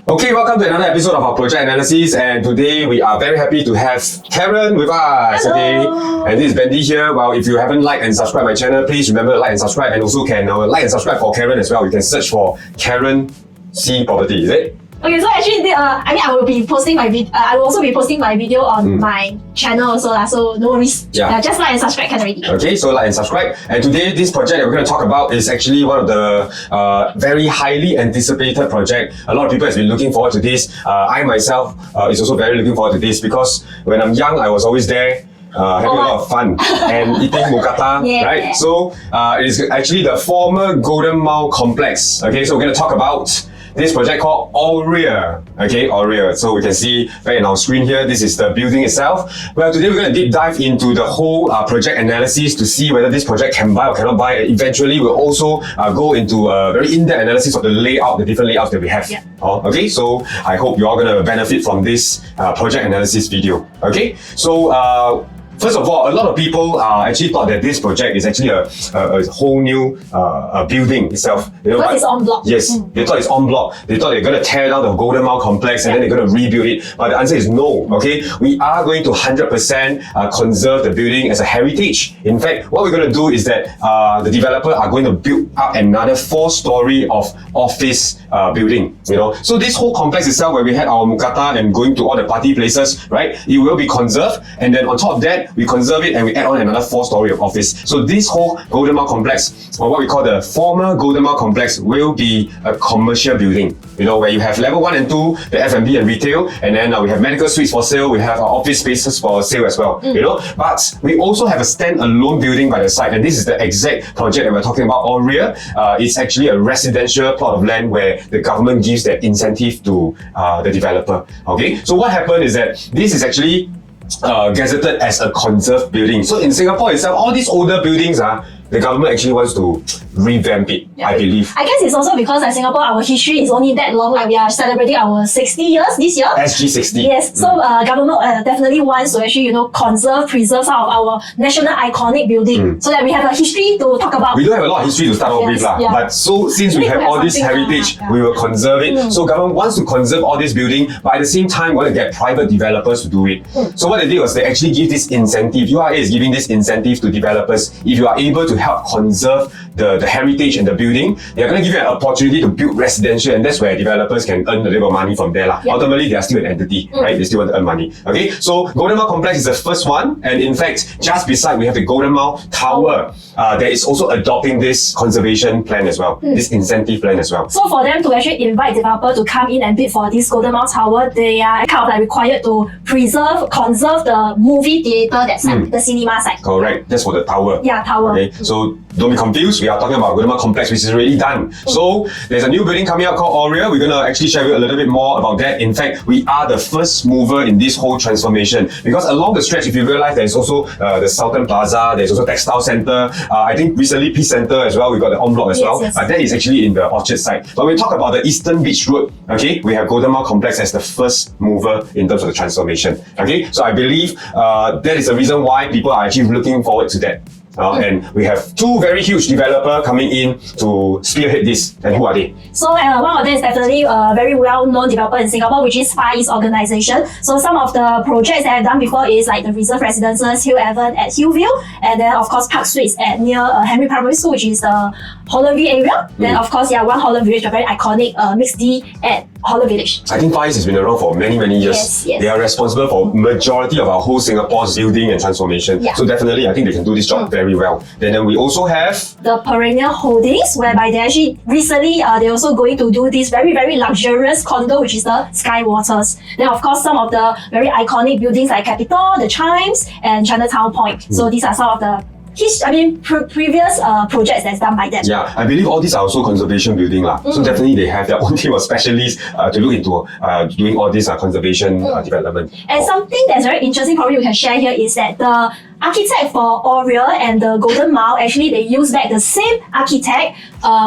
Okay, welcome to another episode of our project analysis, and today we are very happy to have Karen with us. Okay, and this is Bendy here. Well, if you haven't liked and subscribed my channel, please remember to like and subscribe, and also can like and subscribe for Karen as well. You can search for Karen C Property. Is it? Okay, so actually, I will be posting my I will also be posting my video on my channel also, so no worries. Yeah. Just like and subscribe can already. Okay, so like and subscribe. And today, this project that we're going to talk about is actually one of the very highly anticipated project. A lot of people has been looking forward to this. I myself is also very looking forward to this because when I'm young, I was always there. Having a lot of fun and eating mookata, right? So it is actually the former Golden Mile complex. Okay, so we're going to talk about this project called Aurea. Okay, Aurea. So we can see right in our screen here, this is the building itself. Well, today we're going to deep dive into the whole project analysis to see whether this project can buy or cannot buy. Eventually, we'll also go into a very in-depth analysis of the layout, the different layouts that we have. Yeah. Okay, so I hope you're all going to benefit from this project analysis video. Okay, so first of all, a lot of people actually thought that this project is actually a whole new building itself. You know, because it's en bloc. Yes, they thought it's en bloc. They thought they're going to tear down the Golden Mile complex and then they're going to rebuild it. But the answer is no, okay? We are going to 100% conserve the building as a heritage. In fact, what we're going to do is that the developer are going to build up another 4-story of office building, you know. So this whole complex itself, where we had our mookata and going to all the party places, right? It will be conserved, and then on top of that, we conserve it and we add on another 4-story of office. So this whole Golden Mile complex, or what we call the former Golden Mile complex, will be a commercial building. You know, where you have level 1 and 2, the F&B and retail, and then we have medical suites for sale, we have office spaces for sale as well, you know. But we also have a stand-alone building by the side, and this is the exact project that we're talking about, Aurea. It's actually a residential plot of land where the government gives that incentive to the developer. Okay, so what happened is that this is actually gazetted as a conserved building. So in Singapore itself, all these older buildings the government actually wants to revamp it, I believe. I guess it's also because in Singapore, our history is only that long. Like we are celebrating our 60 years this year. SG 60. Yes, so government definitely wants to actually, conserve, preserve some of our national iconic building so that we have a history to talk about. We don't have a lot of history to start off with, but so since we have all this heritage, we will conserve it. So government wants to conserve all this building, but at the same time, want to get private developers to do it. So what they did was they actually give this incentive. URA is giving this incentive to developers. If you are able to help conserve the heritage and the building, they're going to give you an opportunity to build residential, and that's where developers can earn a little money from there. Ultimately, they are still an entity, right? They still want to earn money. Okay, so Golden Mile Complex is the first one, and in fact, just beside we have the Golden Mile Tower that is also adopting this conservation plan as well, this incentive plan as well. So for them to actually invite developer to come in and bid for this Golden Mile Tower, they are kind of like required to conserve the movie theater that's at the cinema side. Correct, that's for the tower. Yeah, tower. Okay, so don't be confused, we are talking about Golden Mile Complex, which is already done. So there's a new building coming out called Aurea. We're going to actually share with you a little bit more about that. In fact, we are the first mover in this whole transformation, because along the stretch, if you realize, there's also the Southern Plaza, there's also Textile Center, I think recently Peace Center as well, we got the en bloc as well. That is actually in the Orchard side. But when we talk about the Eastern Beach Road, okay, we have Golden Mile Complex as the first mover in terms of the transformation. Okay, so I believe that is the reason why people are actually looking forward to that. And we have 2 very huge developers coming in to spearhead this. And who are they? So one of them is definitely a very well-known developer in Singapore, which is Far East Organisation. So some of the projects that I've done before is like the Reserve Residences, Hill Haven at Hillview, and then of course Park Suites at near Henry Primary School, which is the Holland-V area. Then of course, One Holland Village, a very iconic mixed D at Holland Village. I think Far East has been around for many years. Yes. They are responsible for majority of our whole Singapore's building and transformation. So definitely, I think they can do this job very well. Then we also have the Perennial Holdings, whereby they actually recently they're also going to do this very luxurious condo, which is the Sky Waters. Then of course some of the very iconic buildings like Capitol, the Chimes, and Chinatown Point. So these are some of the previous projects that's done by them. Yeah, I believe all these are also conservation building So definitely they have their own team of specialists to look into doing all this conservation development. And something that's very interesting probably we can share here is that the architect for Aurea and the Golden Mile, actually they use back the same architect,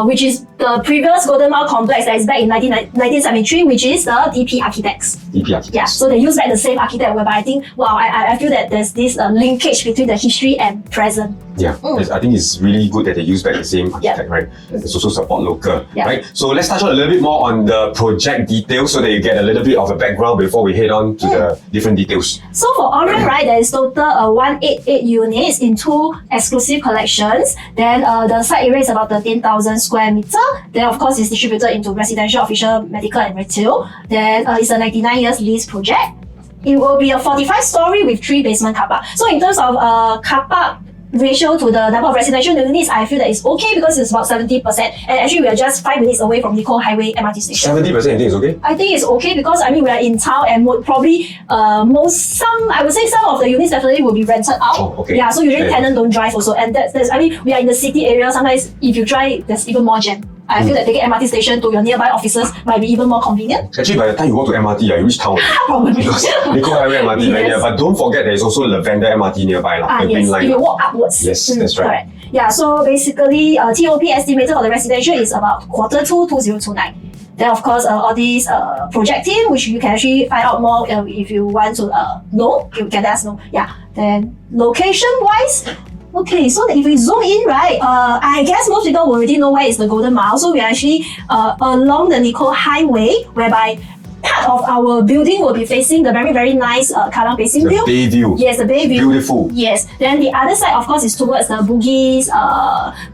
which is the previous Golden Mile complex that is back in 1973, which is the DP Architects. DP Architects. Yeah, so they use back the same architect, whereby I think, wow, I feel that there's this linkage between the history and present. Yeah, I think it's really good that they use back the same architect, right? It's also support local, right? So let's touch on a little bit more on the project details so that you get a little bit of a background before we head on to the different details. So for Aurea, right, there is total 188 units in 2 exclusive collections. Then the site area is about 13,000 square meter. Then of course it's distributed into residential, official, medical and retail. Then it's a 99 years lease project. It will be a 45-story with 3 basement car park. So in terms of car park ratio to the number of residential units, I feel that it's okay because it's about 70%. And actually we are just 5 minutes away from Nicole Highway MRT station. 70% you think it's okay? I think it's okay because I mean we are in town and probably I would say some of the units definitely will be rented out. Oh, okay. Yeah, so usually tenants don't drive also, and that's I mean we are in the city area. Sometimes if you drive, there's even more jam. I feel that taking MRT station to your nearby offices might be even more convenient. Actually, by the time you go to MRT, you reach town. Probably. Because Nicole Highway MRT right there. But don't forget there is also Lavender MRT nearby, the green Yes, line. if you walk upwards. Yes, that's right. Correct. Yeah, so basically TOP estimated for the residential is about Q2 2029. Then of course all these project team, which you can actually find out more if you want to know, you can let us know. Yeah. Then location wise, okay, so if we zoom in, right, I guess most people already know where is the Golden Mile. So we are actually along the Nicole Highway, whereby part of our building will be facing the very, very nice Kallang Basin view. Bay view. Yes, the bay view. Beautiful. Yes. Then the other side, of course, is towards the Bugis,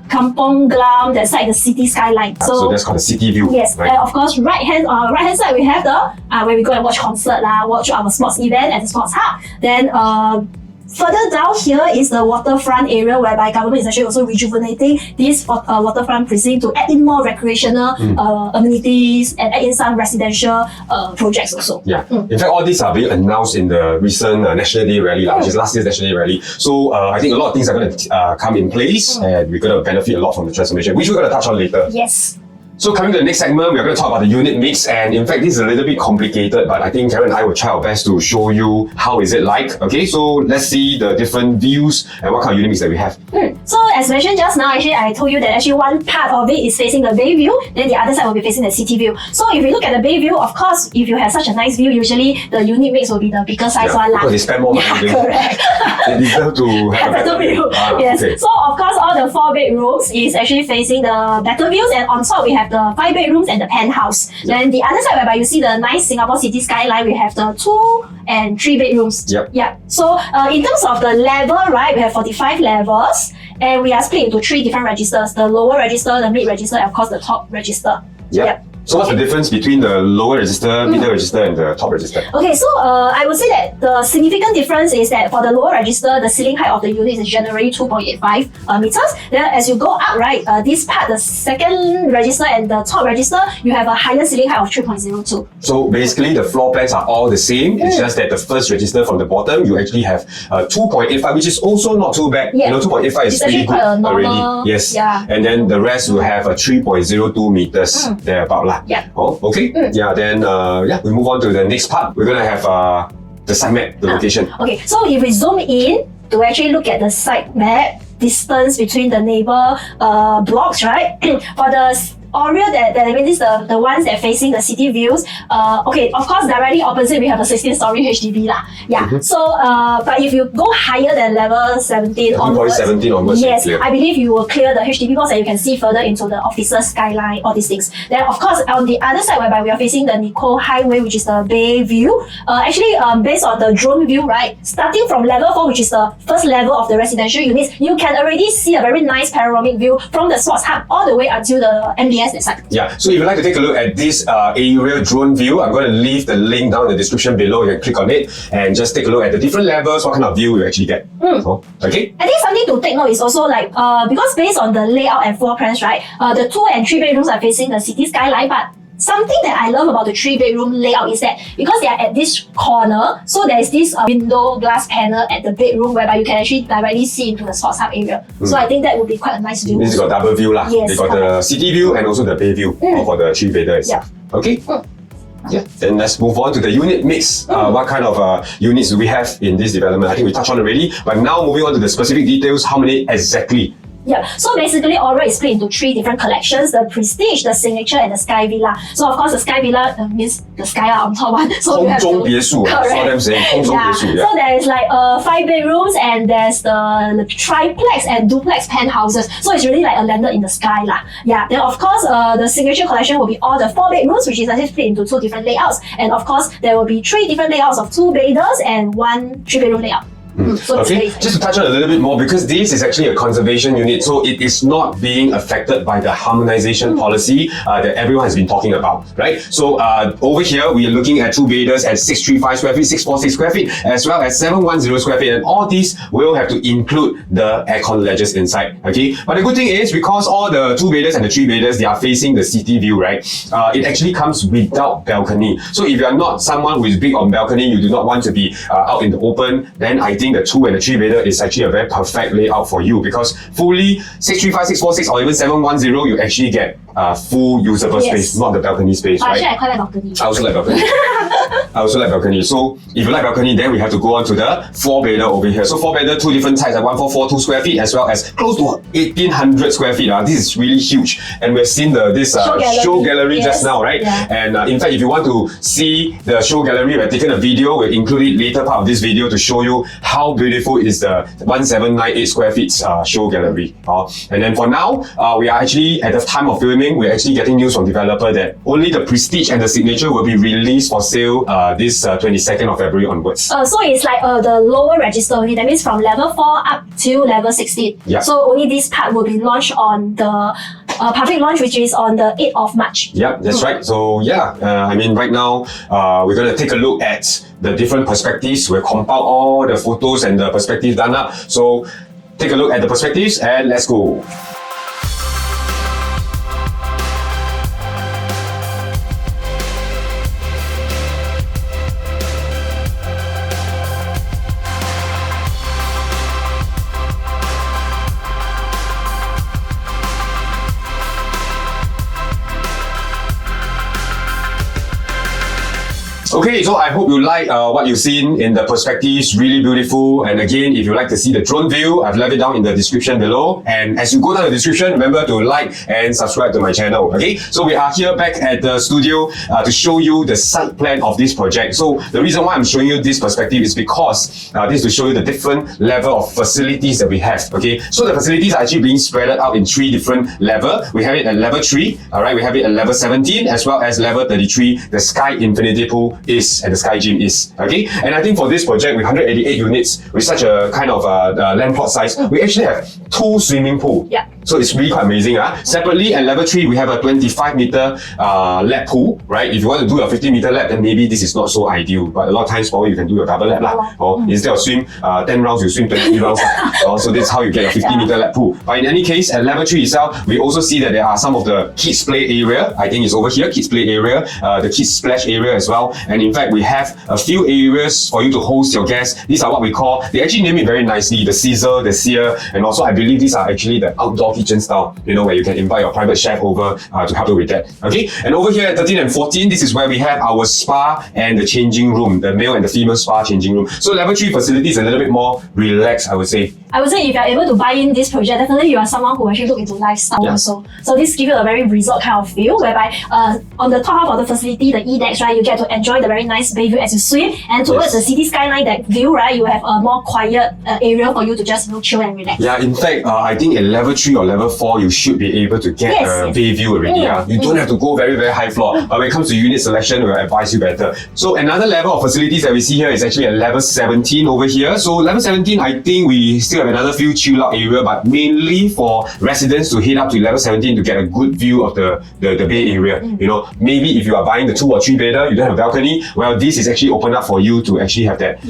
Kampong Glam, that side, the city skyline. So that's called the city view. Yes, right? and of course, right hand side we have the where we go and watch concert watch our sports event at the sports hub. Then further down here is the waterfront area, whereby government is actually also rejuvenating this waterfront precinct to add in more recreational amenities and add in some residential projects also. Yeah. In fact, all these are being announced in the recent National Day rally, which is last year's National Day rally. So I think a lot of things are going to come in place and we're going to benefit a lot from the transformation, which we're going to touch on later. Yes. So coming to the next segment, we're going to talk about the unit mix, and in fact this is a little bit complicated, but I think Karen and I will try our best to show you how is it like. Okay, so let's see the different views and what kind of unit mix that we have. So as mentioned just now, actually I told you that actually one part of it is facing the bay view, then the other side will be facing the city view. So if you look at the bay view, of course, if you have such a nice view, usually the unit mix will be the bigger size one. Because they spend more money. Correct. They deserve to have a better view. Yes. Okay. So of course all the 4 bedrooms is actually facing the better views, and on top we have the 5 bedrooms and the penthouse. Then the other side, whereby you see the nice Singapore city skyline, we have the 2 and 3 bedrooms. Yep. Yeah. So in terms of the level, right, we have 45 levels, and we are split into 3 different registers: the lower register, the mid register, and of course the top register. Yep. So what's the difference between the lower register, middle register, and the top register? Okay, so I would say that the significant difference is that for the lower register, the ceiling height of the unit is generally 2.85 meters. Then as you go up, right, this part, the second register and the top register, you have a higher ceiling height of 3.02. So basically the floor plans are all the same. It's just that the first register from the bottom, you actually have 2.85, which is also not too bad. Yeah. You know, 2.85 is really good already. Yes. Yeah. And then the rest will have a 3.02 meters thereabout. Yeah. Oh, okay. Yeah, then we move on to the next part. We're gonna have the site map, the location. Okay, so if we zoom in to actually look at the site map, distance between the neighbor blocks, right? For the Aurea, that means the ones that facing the city views. Okay, of course, directly opposite we have a 16-story HDB lah. Yeah. So, but if you go higher than level 17 onwards, 17 onwards, yes, I believe you will clear the HDB blocks and you can see further into the officer's skyline, all these things. Then, of course, on the other side, whereby we are facing the Nicole Highway, which is the bay view. Actually, based on the drone view, right, starting from level 4, which is the first level of the residential units, you can already see a very nice panoramic view from the sports hub all the way until the MBS that side. Yeah, so if you'd like to take a look at this aerial drone view, I'm going to leave the link down in the description below. You can click on it and just take a look at the different levels, what kind of view you actually get. So, okay. I think something to take note is also like, because based on the layout and floor plans, right, the 2 and 3 bedrooms are facing the city skyline, but something that I love about the 3-bedroom layout is that because they are at this corner, so there is this window glass panel at the bedroom whereby you can actually directly see into the sports hub area. So I think that would be quite a nice view. Means you got double view lah. Yes, they got the city view and also the bay view for the 3-bedder itself. Yeah. Okay. Yeah. Then let's move on to the unit mix. What kind of units do we have in this development? I think we touched on already, but now moving on to the specific details. How many exactly Yeah, so basically Aura is split into 3 different collections: the Prestige, the Signature, and the Sky Villa. So of course the Sky Villa means the sky on top one. So you 空 have 中 to, 别墅 I saw correct. them saying 空中 Yeah, 别墅 so there is like 5 bedrooms and there's the triplex and duplex penthouses. So it's really like a landed in the sky lah. Yeah, then of course the Signature collection will be all the 4 bedrooms, which is actually split into 2 different layouts. And of course there will be 3 different layouts of 2 bathers and 1 3-bedroom layout. So Okay, just to touch on a little bit more, because this is actually a conservation unit, so it is not being affected by the harmonization policy that everyone has been talking about, right? So over here, we are looking at 2 bathers at 635 square feet, 646 square feet, as well as 710 square feet, and all these will have to include the aircon ledges inside, okay? But the good thing is, because all the 2 bathers and the 3 bathers, they are facing the city view, right? It actually comes without balcony. So if you are not someone who is big on balcony, you do not want to be out in the open, then I think the 2 and the 3 bedder is actually a very perfect layout for you, because fully 635, 646 or even 710, you actually get full usable space, not the balcony space, right? Actually, I quite like balcony. I also like balcony. I also like balcony. So if you like balcony, then we have to go on to the 4-bedder over here. So 4-bedder, 2 different types at 1442 square feet, as well as close to 1800 square feet. This is really huge, and we've seen this show gallery just now, right? Yeah. And in fact, if you want to see the show gallery, we've taken a video. We'll include it later part of this video to show you how beautiful is the 1798 square feet show gallery. And then for now, we are actually at the time of filming, we're actually getting news from developer that only the Prestige and the Signature will be released for sale this 22nd of February onwards. So it's like the lower register only. That means from level 4 up to level 16. Yeah. So only this part will be launched on the public launch, which is on the 8th of March. Yeah, that's right. So yeah, I mean, right now we're going to take a look at the different perspectives. We'll compile all the photos and the perspectives done up. So take a look at the perspectives and let's go. Okay, so I hope you like what you've seen in the perspectives, really beautiful. And again, if you like to see the drone view, I've left it down in the description below. And as you go down the description, remember to like and subscribe to my channel, okay? So we are here back at the studio to show you the site plan of this project. So the reason why I'm showing you this perspective is because this is to show you the different level of facilities that we have, okay? So the facilities are actually being spread out in 3 different levels. We have it at level 3, all right? We have it at level 17, as well as level 33, the Sky Infinity Pool is and the Sky Gym is, okay? And I think for this project with 188 units, with such a kind of land plot size, we actually have 2 swimming pools. Yeah. So it's really quite amazing. Separately, at level 3, we have a 25-meter lap pool, right? If you want to do a 50-meter lap, then maybe this is not so ideal. But a lot of times, probably you can do a double lap, or instead of swim 10 rounds, you swim 20 rounds. So this is how you get a 50-meter lap pool. But in any case, at level 3 itself, we also see that there are some of the kids play area. I think it's over here, kids play area, the kids splash area as well. And in fact, we have a few areas for you to host your guests. These are what we call, they actually name it very nicely, the Caesar, the Sear, and also I believe these are actually the outdoor kitchen style, you know, where you can invite your private chef over to help you with that, okay? And over here at 13 and 14, this is where we have our spa and the changing room, the male and the female spa changing room. So level 3 facility is a little bit more relaxed, I would say. I would say if you're able to buy in this project, definitely you are someone who actually look into lifestyle also. So this gives you a very resort kind of feel, whereby on the top half of the facility, the E-decks, right, you get to enjoy the very nice bay view as you swim, and towards the city skyline that view, right, you have a more quiet area for you to just chill and relax. Yeah, in fact, I think at level 3 or level 4, you should be able to get a bay view already. You don't have to go very, very high floor. But when it comes to unit selection, we'll advise you better. So another level of facilities that we see here is actually at level 17 over here. So level 17, I think we still have another few chill out area, but mainly for residents to head up to level 17 to get a good view of the bay area. You know, maybe if you are buying the 2 or 3 bedder, you don't have a balcony, well, this is actually open up for you to actually have that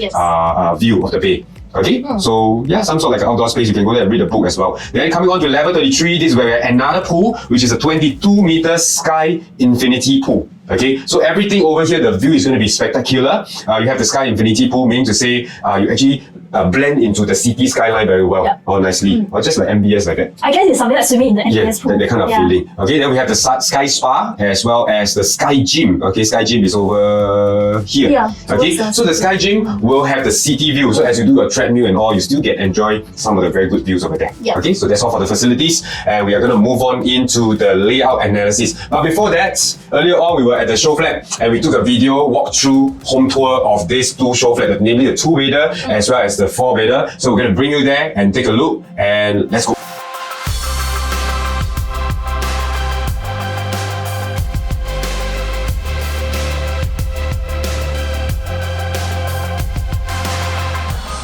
view of the bay. Okay, so yeah, some sort of like an outdoor space, you can go there and read a book as well. Then coming on to level 33, this is where we have another pool, which is a 22-meter Sky Infinity Pool. Okay, so everything over here, the view is going to be spectacular. You have the Sky Infinity Pool, meaning to say you actually blend into the city skyline very well, or nicely, or just like MBS like that. I guess it's something like swimming in the MBS pool. That kind of feeling. Okay, then we have the Sky Spa as well as the Sky Gym. Okay, Sky Gym is over here. Okay, so the Sky Gym will have the city view. So as you do a treadmill and all, you still enjoy some of the very good views over there. Okay, so that's all for the facilities, and we are going to move on into the layout analysis. But before that, earlier on we were at the Showflat and we took a video walkthrough home tour of these two Showflat, namely the 2-bedder as well as the 4-bedder. So we're going to bring you there and take a look, and let's go.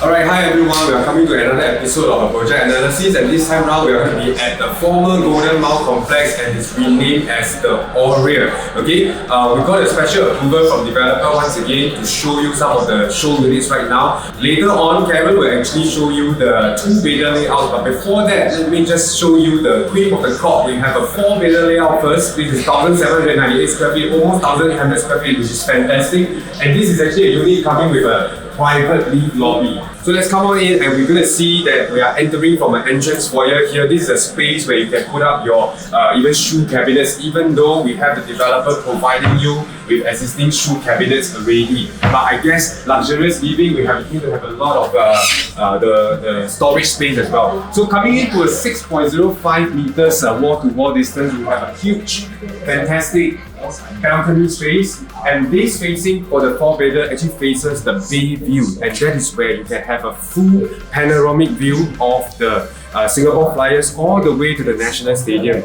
Alright, hi everyone, we are coming to another episode of a project analysis, and this time round we are going to be at the former Golden Mile complex and it's renamed as the Aurea. Okay, we got a special approval from developer once again to show you some of the show units right now. Later on, Kevin will actually show you the 2-bedder layout, but before that, let me just show you the cream of the crop. We have a 4-bedder layout first. This is 1,798 square feet, almost 1,800 square feet, which is fantastic. And this is actually a unit coming with a private lift lobby. So let's come on in and we're going to see that we are entering from an entrance foyer here. This is a space where you can put up your even shoe cabinets, even though we have the developer providing you with existing shoe cabinets already. But I guess luxurious living, we need to have a lot of the storage space as well. So coming into a 6.05 meters wall-to-wall distance, we have a huge, fantastic balcony space, and this facing for the 4-bedder actually faces the bay view, and that is where you can have a full panoramic view of the Singapore Flyers all the way to the National Stadium.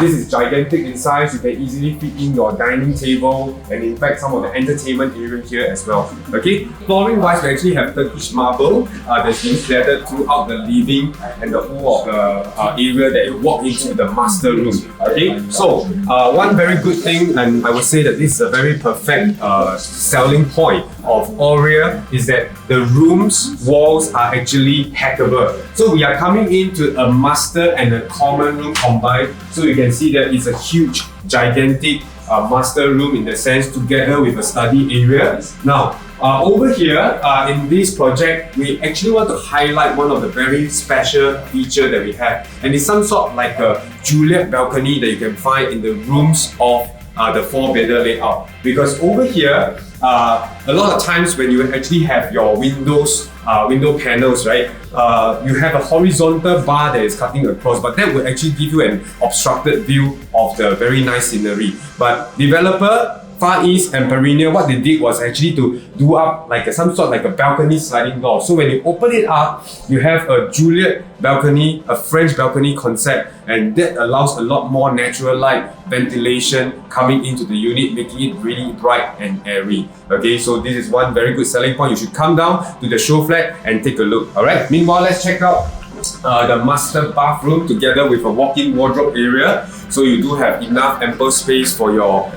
This is gigantic in size. You can easily fit in your dining table and in fact some of the entertainment area here as well. Okay, flooring wise, we actually have Turkish marble that's been slatted throughout the living and the whole of the area that you walk into the master room. Okay, so one very good thing, and I would say that this is a very perfect selling point of Aurea, is that the room's walls are actually hackable. So we are coming into a master and a common room combined. So you can see that it's a huge, gigantic master room in the sense, together with a study area. Now, over here in this project, we actually want to highlight one of the very special features that we have, and it's some sort of like a Juliet balcony that you can find in the rooms of the 4-bedder layout. Because over here, a lot of times when you actually have your window panels, right, you have a horizontal bar that is cutting across, but that will actually give you an obstructed view of the very nice scenery. But developer Far East and Perennial, what they did was actually to do up like some sort of like a balcony sliding door. So when you open it up, you have a Juliet balcony, a French balcony concept, and that allows a lot more natural light, ventilation coming into the unit, making it really bright and airy. Okay, so this is one very good selling point. You should come down to the Showflat and take a look. Alright, meanwhile, let's check out the master bathroom together with a walk-in wardrobe area. So you do have enough ample space for your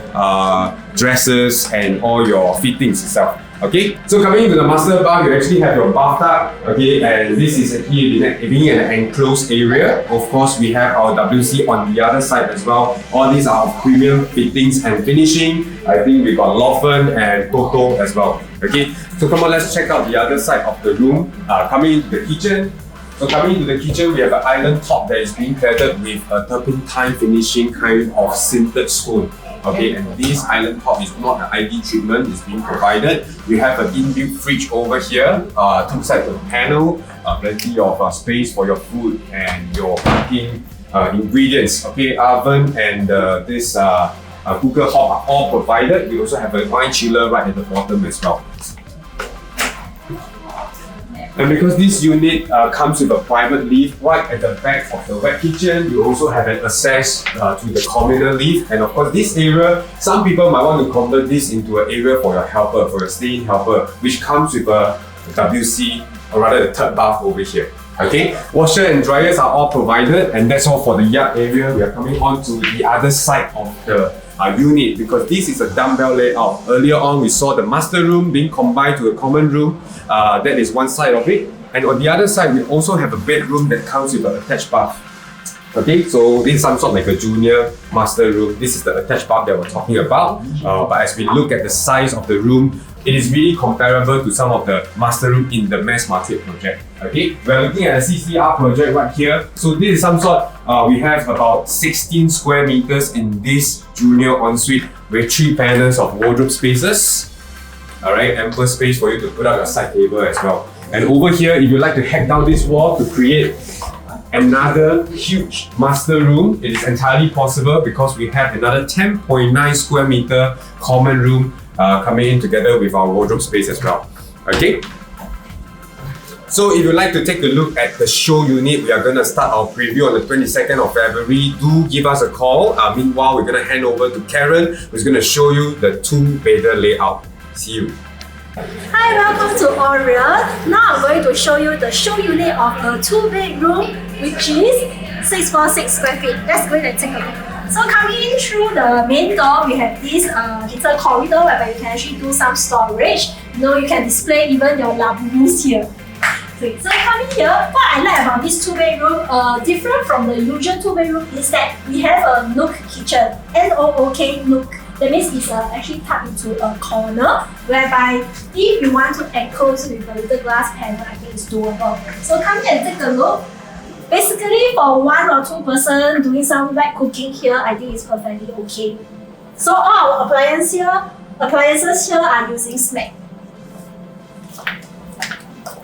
dresses and all your fittings itself. Okay, so coming into the master bath, you actually have your bathtub. Okay, and this is here being an enclosed area. Of course, we have our WC on the other side as well. All these are premium fittings and finishing. I think we got Laufen and Toto as well. Okay, so come on, let's check out the other side of the room. Coming into the kitchen. So coming into the kitchen, we have an island top that is being cladded with a turpentine finishing kind of sintered stone. Okay, and this island top is not an ID treatment, it's being provided. We have an inbuilt fridge over here, two sides of the panel, plenty of space for your food and your cooking ingredients. Okay, oven and this cooker hob are all provided. We also have a wine chiller right at the bottom as well. And because this unit comes with a private lift right at the back of the wet kitchen, you also have an access to the communal lift. And of course, this area, some people might want to convert this into an area for your helper, for your stay-in helper, which comes with a WC, or rather the third bath over here. Okay, washer and dryers are all provided, and that's all for the yard area. We are coming on to the other side of the unit, because this is a dumbbell layout. Earlier on, we saw the master room being combined to a common room. That is one side of it. And on the other side, we also have a bedroom that comes with an attached bath. Okay, so this is some sort like a junior master room. This is the attached bath that we're talking about. But as we look at the size of the room, it is really comparable to some of the master room in the mass market project. Okay, we're looking at a CCR project right here. So this is some sort, we have about 16 square meters in this junior ensuite with 3 panels of wardrobe spaces. Alright, ample space for you to put out your side table as well. And over here, if you'd like to hack down this wall to create another huge master room, it is entirely possible because we have another 10.9 square meter common room coming in together with our wardrobe space as well. Okay. So if you'd like to take a look at the show unit, we are going to start our preview on the 22nd of February. Do give us a call. Meanwhile, we're going to hand over to Karen, who's going to show you the 2-bedder layout. See you. Hi, welcome to Aurea. Now I'm going to show you the show unit of a 2-bedroom, which is 646 square feet. Let's go and take a look. So coming in through the main door, we have this little corridor whereby you can actually do some storage. You can display even your labubus here. So coming here, what I like about this 2-bedroom, different from the usual 2-bedroom, is that we have a nook kitchen, N-O-O-K nook. That means it's actually tucked into a corner, whereby if you want to enclose with a little glass panel, I think it's doable. So come here and take a look. Basically, for 1 or 2 person doing some light cooking here, I think it's perfectly okay. So all our appliances here are using SMAC.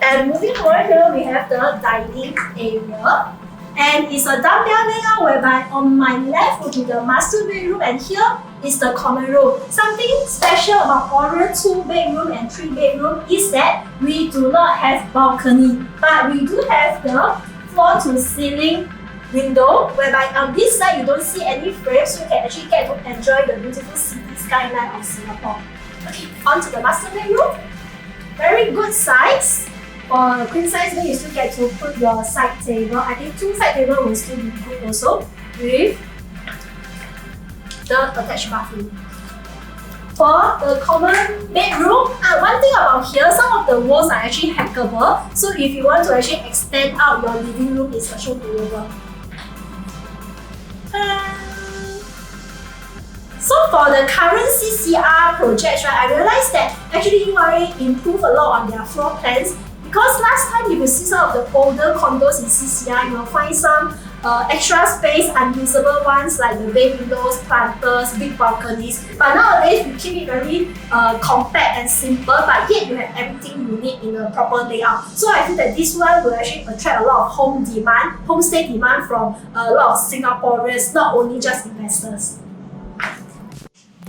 And moving over here, we have the dining area. And it's a dumbbell layout whereby on my left will be the master bedroom and here is the common room. Something special about Aurea 2-bedroom and 3-bedroom is that we do not have balcony, but we do have the floor to ceiling window whereby on this side you don't see any frames, so you can actually get to enjoy the beautiful city skyline of Singapore. Okay, on to the master bedroom. Very good size. For a queen size bed, you still get to put your side table. I think 2 side tables will still be good also with the attached bathroom. For the common bedroom, one thing about here, some of the walls are actually hackable. So if you want to actually extend out your living room, it's actually doable. So for the current CCR projects, right, I realized that actually URA improved a lot on their floor plans. Because last time, if you see some of the older condos in CCR, you will find some extra space, unusable ones like the bay windows, planters, big balconies. But nowadays, we keep it very compact and simple, but yet you have everything you need in a proper layout. So I feel that this one will actually attract a lot of homestay demand from a lot of Singaporeans, not only just investors.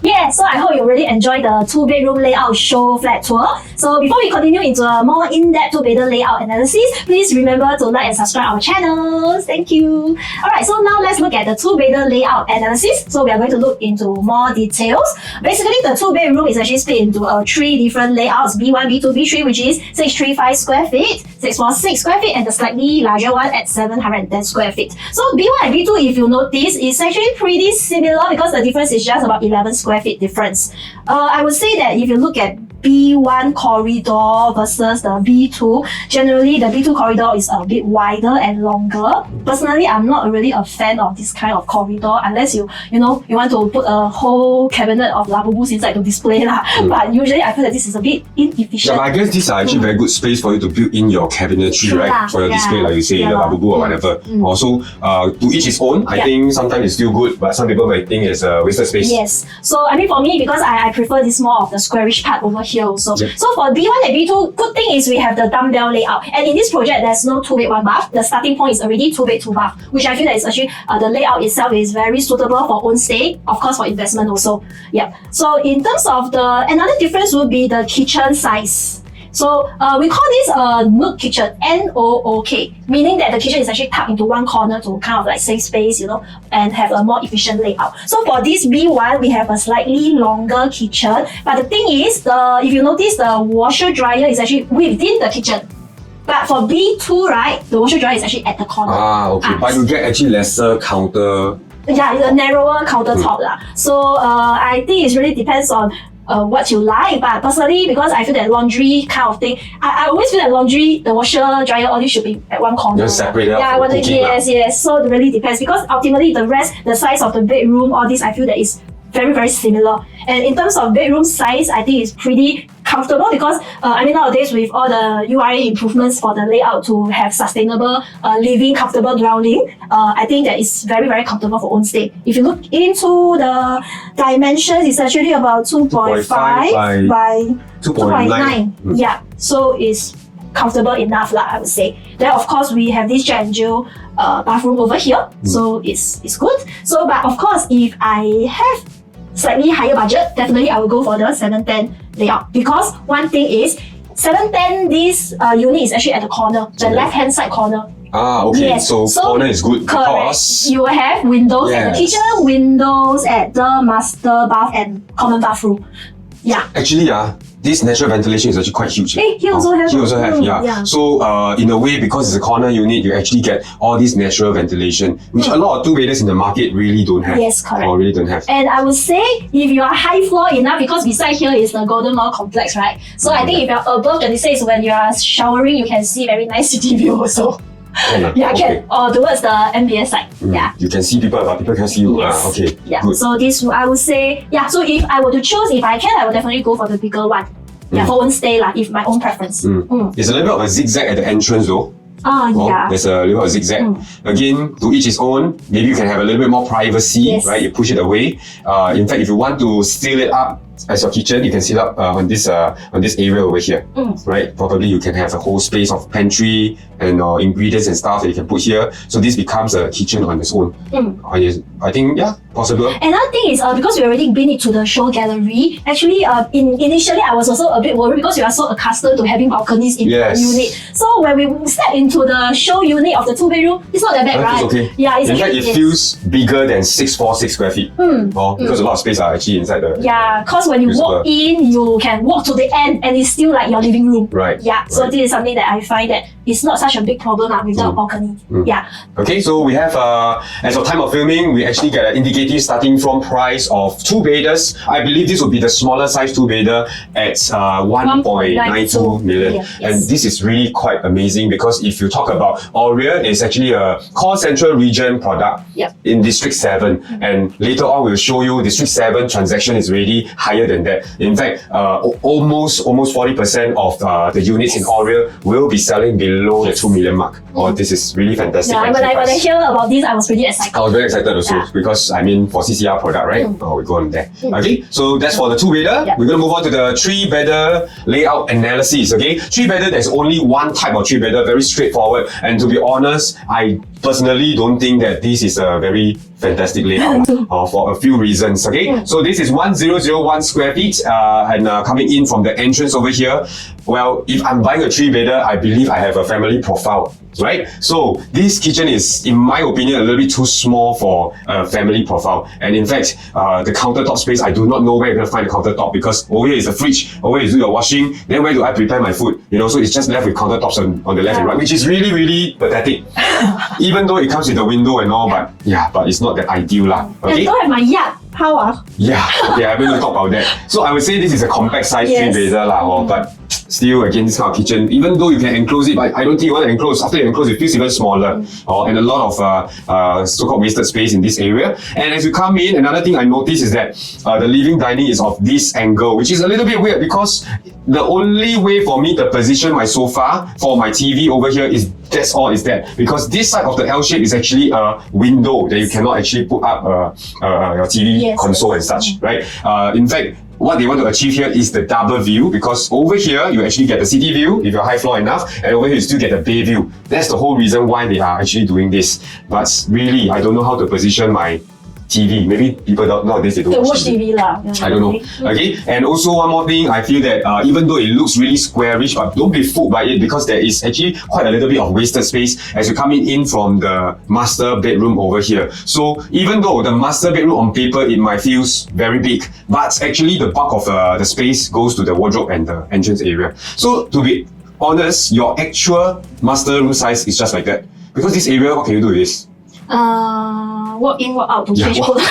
Yeah, so I hope you really enjoyed the 2-bedroom layout Showflat tour. So before we continue into a more in-depth 2-bedder layout analysis, please remember to like and subscribe our channels. Thank you. Alright, so now let's look at the 2-bedder layout analysis. So we are going to look into more details. Basically, the 2-bedroom is actually split into 3 different layouts, B1, B2, B3, which is 635 square feet, 646 square feet, and the slightly larger one at 710 square feet. So B1 and B2, if you notice, is actually pretty similar because the difference is just about 11 square feet difference. I would say that if you look at B1 corridor versus the B2, generally the B2 corridor is a bit wider and longer. Personally, I'm not really a fan of this kind of corridor unless you want to put a whole cabinet of lavabos inside to display lah. But usually I feel that this is a bit inefficient. Yeah, but I guess these are actually very good space for you to build in your cabinetry, right? For your display, like you say, the lavabo or whatever. Also, to each his own. I think sometimes it's still good, but some people might think it's a wasted space. Yes. So I mean, for me, because I prefer this more of the squarish part over here also. So for B1 and B2, good thing is we have the dumbbell layout. And in this project, there's no 2-bed 1 bath. The starting point is already 2-bed 2 bath, which I feel that is actually the layout itself is very suitable for own stay, of course for investment also. Yeah. So in terms of another difference would be the kitchen size. So we call this a nook kitchen, N-O-O-K, meaning that the kitchen is actually tucked into one corner to kind of like save space, and have a more efficient layout. So for this B1, we have a slightly longer kitchen. But the thing is, if you notice, the washer dryer is actually within the kitchen. But for B2, right, the washer dryer is actually at the corner. Okay. But you get actually lesser counter. Yeah, it's a narrower countertop lah. So I think it really depends on what you like. But personally, because I feel that laundry kind of thing, I always feel that laundry, the washer, dryer, all this should be at one corner. Just separate it out Yeah, for I want to, cooking yes. So it really depends because ultimately the size of the bedroom, all this, I feel that is very, very similar. And in terms of bedroom size, I think it's pretty comfortable because nowadays with all the URA improvements for the layout to have sustainable living, comfortable dwelling, I think that is very, very comfortable for own stay. If you look into the dimensions, it's actually about 2.5 by 2.9. Yeah, so it's comfortable enough lah, I would say. Then of course we have this jet and Jill bathroom over here, so it's good. So but of course if I have slightly higher budget, definitely I will go for the 710 layout because one thing is 710, this unit is actually at the corner, the left hand side corner. Okay. Yes. So corner is good because you will have windows at the kitchen, windows at the master bath and common bathroom. Yeah. Actually, this natural ventilation is actually quite huge. He also have. He also have, yeah. So in a way, because it's a corner unit, you actually get all this natural ventilation, which a lot of two-beders in the market really don't have. Yes, correct. Or really don't have. And I would say if you are high floor enough, because beside here is the Golden Mile complex, right? So I think if you're above 26, when you are showering, you can see very nice city view also. Can. Or towards the MBS side. Yeah. You can see people, but people can see you. Yes. Okay. Yeah. Good. So this I would say, so if I were to choose, if I can, I would definitely go for the bigger one. Yeah, for own stay, if my own preference. There's a little bit of a zigzag at the entrance though. There's a little bit of zigzag. Again, to each his own. Maybe you can have a little bit more privacy, right? You push it away. In fact, if you want to seal it up as your kitchen, you can seal up on this area over here, right? Probably you can have a whole space of pantry and ingredients and stuff that you can put here. So this becomes a kitchen on its own. I think, possible. Another thing is because we already been it to the show gallery. Actually, initially I was also a bit worried because we are so accustomed to having balconies in the unit. So when we step into the show unit of the two bedroom, it's not that bad, right? It's okay. Yeah, in fact, it feels bigger than 646 square feet. Because a lot of space are actually inside the. Yeah, because when you walk in, you can walk to the end, and it's still like your living room. Right. Yeah. So this is something that I find that it's not such a big problem without balcony. Yeah. Okay, so we have as of time of filming, we actually get an indicative starting from price of two bedders. I believe this will be the smaller size two bedder at 1.92 million. Yes. And this is really quite amazing because if you talk about Aurea, it's actually a core central region product in District 7. And later on, we'll show you District 7 transaction is really higher than that. In fact, almost 40% of the units in Aurea will be selling below the 2 million mark. This is really fantastic. Yeah, when I hear about this, I was pretty excited. I was very excited also because for CCR product, right? We go on there. Okay, so that's for the two bedder. We're gonna move on to the three bedder layout analysis. Okay, three bedder, there's only one type of three bedder, very straightforward. And to be honest, I personally don't think that this is a very fantastic layout for a few reasons. Okay, so this is 1001 square feet and coming in from the entrance over here. Well, if I'm buying a three bedder, I believe I have a family profile, right? So this kitchen is, in my opinion, a little bit too small for a family profile. And in fact, the countertop space, I do not know where you're gonna find the countertop because over here is a fridge, over here is do your washing, then where do I prepare my food? So it's just left with countertops on the left and right, which is really, really pathetic. Even though it comes with a window and all, but it's not that ideal lah. Okay. And don't have my yard. How Yeah, okay, I'm going to talk about that. So I would say this is a compact size three bedder lah, but still, again, this kind of kitchen, even though you can enclose it, but I don't think you want to enclose. After you enclose, it feels even smaller. And a lot of so-called wasted space in this area. And as you come in, another thing I noticed is that the living dining is of this angle, which is a little bit weird because the only way for me to position my sofa for my TV over here is that's all is that. Because this side of the L shape is actually a window that you cannot actually put up your TV console and such, right? In fact, what they want to achieve here is the double view because over here, you actually get the city view if you're high floor enough, and over here you still get the bay view. That's the whole reason why they are actually doing this. But really, I don't know how to position my TV. Maybe people nowadays they don't watch TV lah. I don't know. Okay, and also one more thing, I feel that even though it looks really squarish, but don't be fooled by it because there is actually quite a little bit of wasted space as you come in from the master bedroom over here. So even though the master bedroom on paper it might feels very big, but actually the bulk of the space goes to the wardrobe and the entrance area. So to be honest, your actual master room size is just like that. Because this area, what can you do with this? Walk in, walk out to change clothes.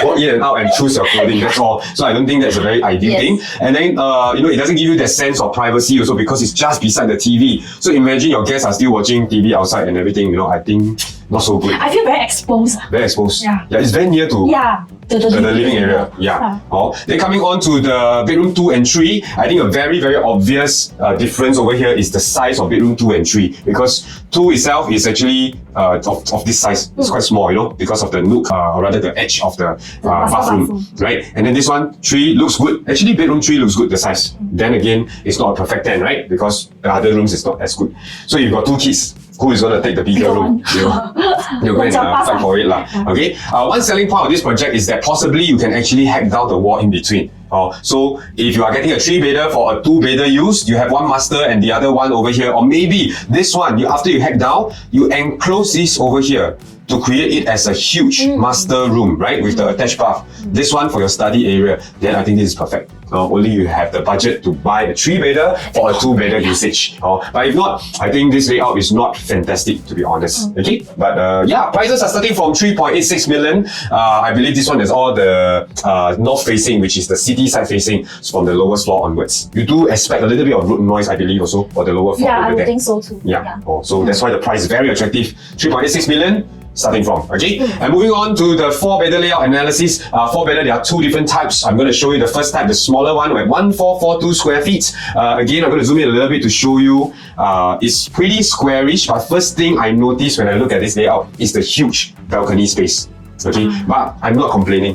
walk in and out and choose your clothing. That's all. So I don't think that's a very ideal thing. And then it doesn't give you that sense of privacy also because it's just beside the TV. So imagine your guests are still watching TV outside and everything. I think not so good. I feel very exposed. Very exposed. Yeah. It's very near to the living area. Then coming on to the bedroom 2 and 3, I think a very, very obvious difference over here is the size of bedroom 2 and 3 because 2 itself is actually of this size. It's quite small, because of the nook or rather the edge of the bathroom, right? And then this one, 3 looks good. Actually, bedroom 3 looks good, the size. Then again, it's not a perfect 10, right? Because the other rooms is not as good. So you've got 2 kids. Who is going to take the bigger room? You're going to fight for it. Okay. One selling point of this project is that possibly you can actually hack down the wall in between. So if you are getting a 3-bedder for a 2-bedder use, you have one master and the other one over here. Or maybe this one, after you hack down, you enclose this over here to create it as a huge master room, right? With the attached bath. This one for your study area, then I think this is perfect. Only you have the budget to buy a 3-bedder for a 2-bedder usage. But if not, I think this layout is not fantastic, to be honest. Okay, but prices are starting from 3.86 million. I believe this one is all the north facing, which is the city side facing, from the lowest floor onwards. You do expect a little bit of road noise, I believe, also for the lower floor. Yeah, I would think so too. So that's why the price is very attractive. 3.86 million. Starting from, okay? And moving on to the 4-bedder layout analysis. 4-bedder, there are 2 different types. I'm going to show you the first type, the smaller one, at 1,442 square feet. Again, I'm going to zoom in a little bit to show you. It's pretty squarish, but first thing I noticed when I look at this layout is the huge balcony space. Okay, but I'm not complaining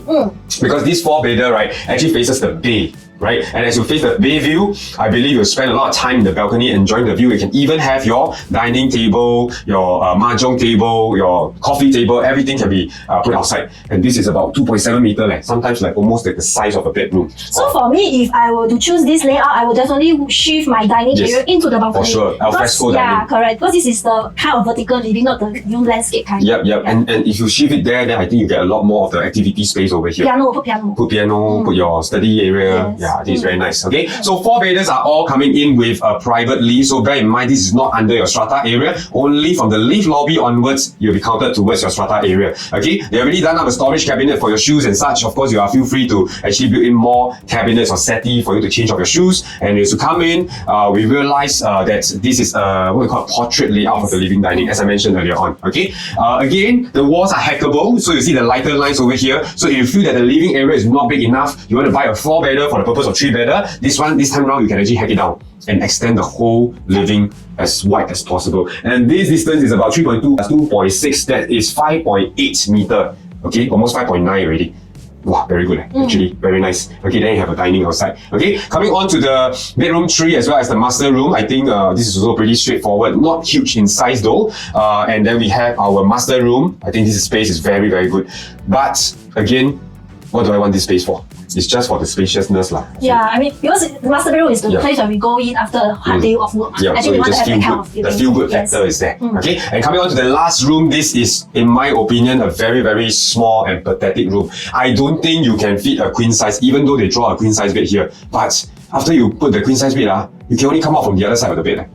because this 4-bedder, right, actually faces the bay. Right? And as you face the bay view, I believe you'll spend a lot of time in the balcony enjoying the view. You can even have your dining table, your mahjong table, your coffee table, everything can be put outside. And this is about 2.7 meters, sometimes almost like the size of a bedroom. So for me, if I were to choose this layout, I would definitely shift my dining area into the balcony. For sure, al fresco dining. Yeah, correct. Because this is the kind of vertical living, not the new landscape kind. Yep. And if you shift it there, then I think you get a lot more of the activity space over here. Put piano. Put piano, put your study area. Yes. Yeah, I think it's very nice. Okay, so 4-bedders are all coming in with a private lift. So bear in mind, this is not under your strata area. Only from the lift lobby onwards, you'll be counted towards your strata area. Okay, they already done up a storage cabinet for your shoes and such. Of course, you are feel free to actually build in more cabinets or settee for you to change off your shoes. And as you come in, we realize that this is what we call a portrait layout for the living dining, as I mentioned earlier on. Okay, again, the walls are hackable. So you see the lighter lines over here. So if you feel that the living area is not big enough, you want to buy a 4-bedder for the purpose of 3-bedder. This time around, you can actually hack it down and extend the whole living as wide as possible. And this distance is about 3.2 plus 2.6. That is 5.8 meter. Okay, almost 5.9 already. Wow, very good actually, very nice. Okay, then you have a dining outside. Okay, coming on to the bedroom 3 as well as the master room. I think this is also pretty straightforward, not huge in size though. And then we have our master room. I think this space is very, very good. But again, what do I want this space for? It's just for the spaciousness lah. Yeah, I mean, because the master bedroom is the place where we go in after a hard day of work. Yeah, I think we want to have that kind of feeling. The feel-good factor is there. Okay, and coming on to the last room, this is, in my opinion, a very, very small and pathetic room. I don't think you can fit a queen size, even though they draw a queen size bed here. But after you put the queen size bed, you can only come out from the other side of the bed.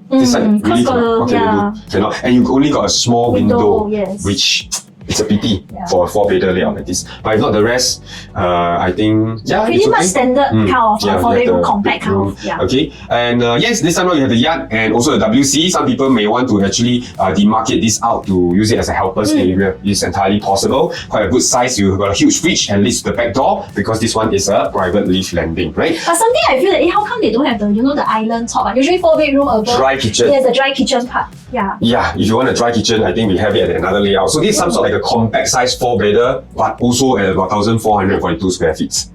This side really cannot. What can you do? Cannot. And you only got a small window, which it's a pity for a 4-bedder layout like this. But if not the rest, I think pretty much standard kind of 4-bedroom compact kind of. Okay, and yes, this time around you have the yard and also the WC. Some people may want to actually demarcate this out to use it as a helper's area. It's entirely possible. Quite a good size. You've got a huge fridge and leads to the back door because this one is a private lift landing, right? But something I feel that how come they don't have the the island top? Usually 4-bedroom above. Dry kitchen. Yes, the dry kitchen part. Yeah, if you want a dry kitchen, I think we have it at another layout. So this is some sort of like a compact size 4-bedder, but also at about 1,442 square feet.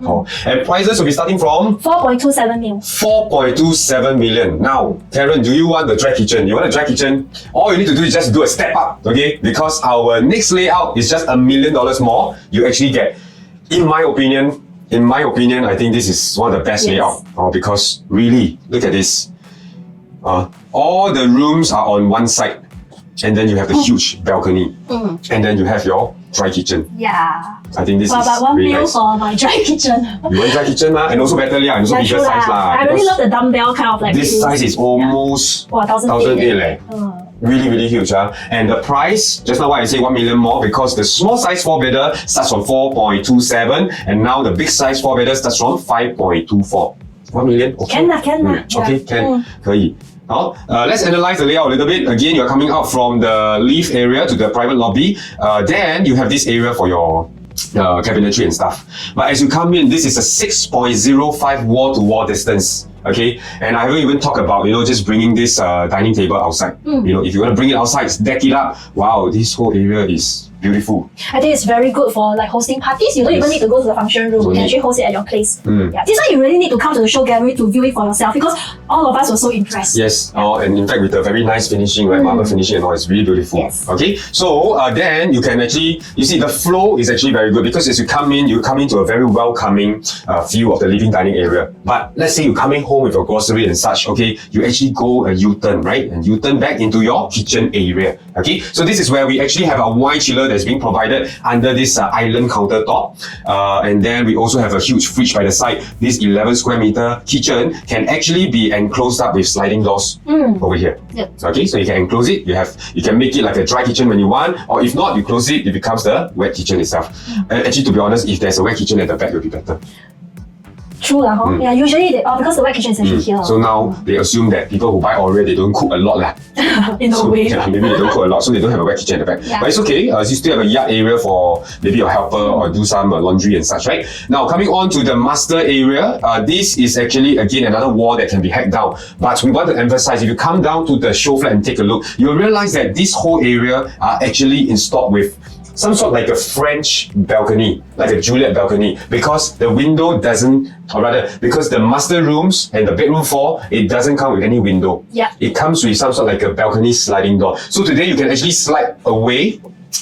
And prices will be starting from 4.27 million. 4.27 million. Now, Karen, do you want the dry kitchen? You want a dry kitchen? All you need to do is just do a step up, okay? Because our next layout is just $1 million more. You actually get, in my opinion, I think this is one of the best layout. Because really, look at this. All the rooms are on one side. And then you have the huge balcony. And then you have your dry kitchen. Yeah. I think this is about 1 really million nice. for my dry kitchen. You want dry kitchen and also better layout and also bigger size lah. I really love the dumbbell kind of like. This size is almost 1,008 leh. Really, really huge. And the price, just now why I say 1 million more, because the small size 4-bedder starts from 4.27 and now the big size 4-bedder starts from 5.24. 1 million? Okay. Can lah, can lah. Okay, can. 可以。好, let's analyze the layout a little bit. Again, you're coming out from the lift area to the private lobby. Then you have this area for your cabinetry and stuff. But as you come in, this is a 6.05 wall-to-wall distance. Okay, and I haven't even talked about, just bringing this dining table outside. If you want to bring it outside, deck it up. Wow, this whole area is beautiful. I think it's very good for like hosting parties. You don't even need to go to the function room. You can actually host it at your place. Yeah, this one you really need to come to the show gallery to view it for yourself because all of us were so impressed. Yes, and in fact with the very nice finishing, right, marble finishing and all, it's really beautiful. Yes. Okay, so then you can actually, you see the flow is actually very good because as you come into a very welcoming view of the living dining area. But let's say you're coming home with your grocery and such, okay, you actually go a U-turn, right? And U-turn back into your kitchen area. Okay, so this is where we actually have a wine chiller that's being provided under this island countertop. And then we also have a huge fridge by the side. This 11 square meter kitchen can actually be enclosed up with sliding doors over here. Yep. Okay, so you can enclose it. You can make it like a dry kitchen when you want, or if not, you close it, it becomes the wet kitchen itself. Actually, to be honest, if there's a wet kitchen at the back, it will be better. True lah, Yeah, usually because the wet kitchen is actually here. So now they assume that people who buy Aurea, they don't cook a lot lah. In a way. Yeah, maybe they don't cook a lot, so they don't have a wet kitchen at the back. Yeah. But it's okay, you still have a yard area for maybe your helper or do some laundry and such, right? Now coming on to the master area, this is actually again another wall that can be hacked down. But we want to emphasize, if you come down to the show flat and take a look, you'll realize that this whole area are actually installed with some sort like a French balcony, like a Juliet balcony, because the window doesn't, or rather, because the master rooms and the bedroom 4, it doesn't come with any window. Yeah. It comes with some sort of like a balcony sliding door. So today you can actually slide away,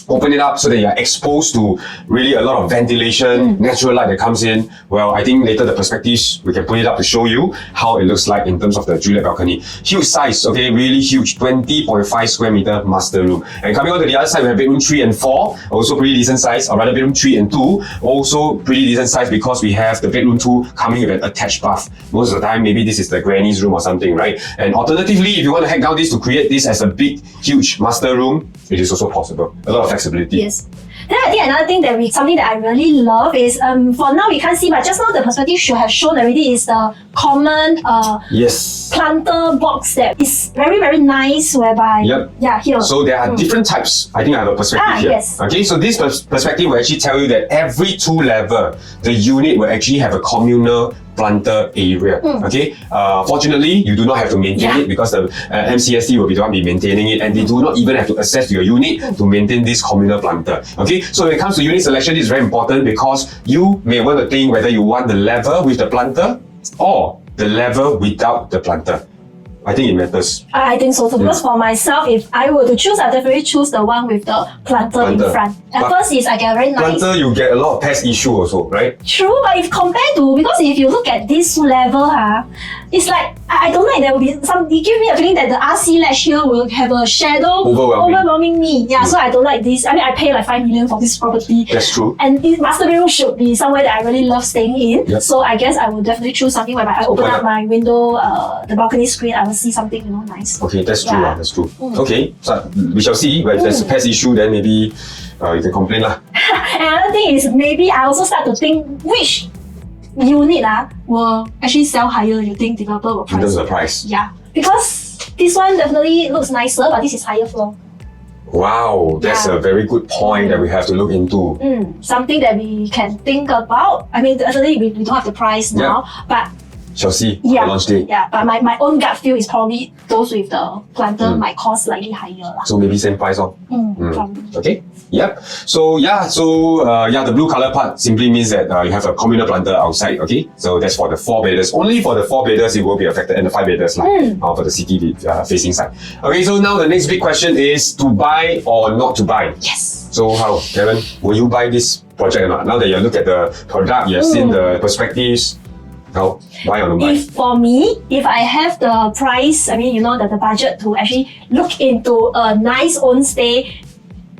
open it up so that you're exposed to really a lot of ventilation, natural light that comes in. Well, I think later the perspectives, we can put it up to show you how it looks like in terms of the Juliet balcony. Huge size, okay, really huge, 20.5 square meter master room. And coming on to the other side, we have bedroom 3 and 4, also pretty decent size, or rather bedroom 3 and 2, also pretty decent size because we have the bedroom 2 coming with an attached bath. Most of the time, maybe this is the granny's room or something, right? And alternatively, if you want to hack down this to create this as a big, huge master room, it is also possible. A lot of flexibility. Yes. Then I think another thing something that I really love is, for now we can't see, but just now the perspective should have shown already is the common Yes. planter box that is very, very nice, whereby, yeah, here. So there are different types. I think I have a perspective here. Yes. Okay, so this perspective will actually tell you that every 2 level, the unit will actually have a communal planter area. Okay, fortunately, you do not have to maintain it because the MCST will be the one maintaining it, and they do not even have to access to your unit to maintain this communal planter. Okay, so when it comes to unit selection, it's very important because you may want to think whether you want the level with the planter or the level without the planter. I think it matters. I think so too, because for myself, if I were to choose, I definitely choose the one with the planter in front. At first, it's like a very nice. Planter, you get a lot of pest issue also, right? True, but if compared to, because if you look at this level, it's like, I don't like there will be some, it gives me a feeling that the RC ledge here will have a shadow overwhelming me. Yeah, so I don't like this. I mean, I pay like 5 million for this property. That's true. And this master bedroom should be somewhere that I really love staying in. Yep. So I guess I would definitely choose something where I open up my window, the balcony screen, I will see something, nice. Okay, that's true. That's true. Okay, so we shall see. But if there's a pest issue, then maybe you can complain lah. Another thing is maybe I also start to think which unit will actually sell higher. You think developer will price? In terms of the price. Yeah, because this one definitely looks nicer, but this is higher floor. Wow, that's a very good point that we have to look into. Something that we can think about. I mean, definitely we don't have the price now, but shall see on launch day. Yeah, but my own gut feel is probably those with the planter might cost slightly higher. So maybe same price off. Probably. Okay. Yep. So the blue color part simply means that you have a communal planter outside. Okay. So that's for the 4-bedders. Only for the 4-bedders it will be affected, and the 5-bedders for the city facing side. Okay. So now the next big question is to buy or not to buy. Yes. So how, Karen? Will you buy this project or not? Now that you look at the product, you have seen the perspectives. How? Buy or not buy? For me, if I have the price, I mean, the budget to actually look into a nice own stay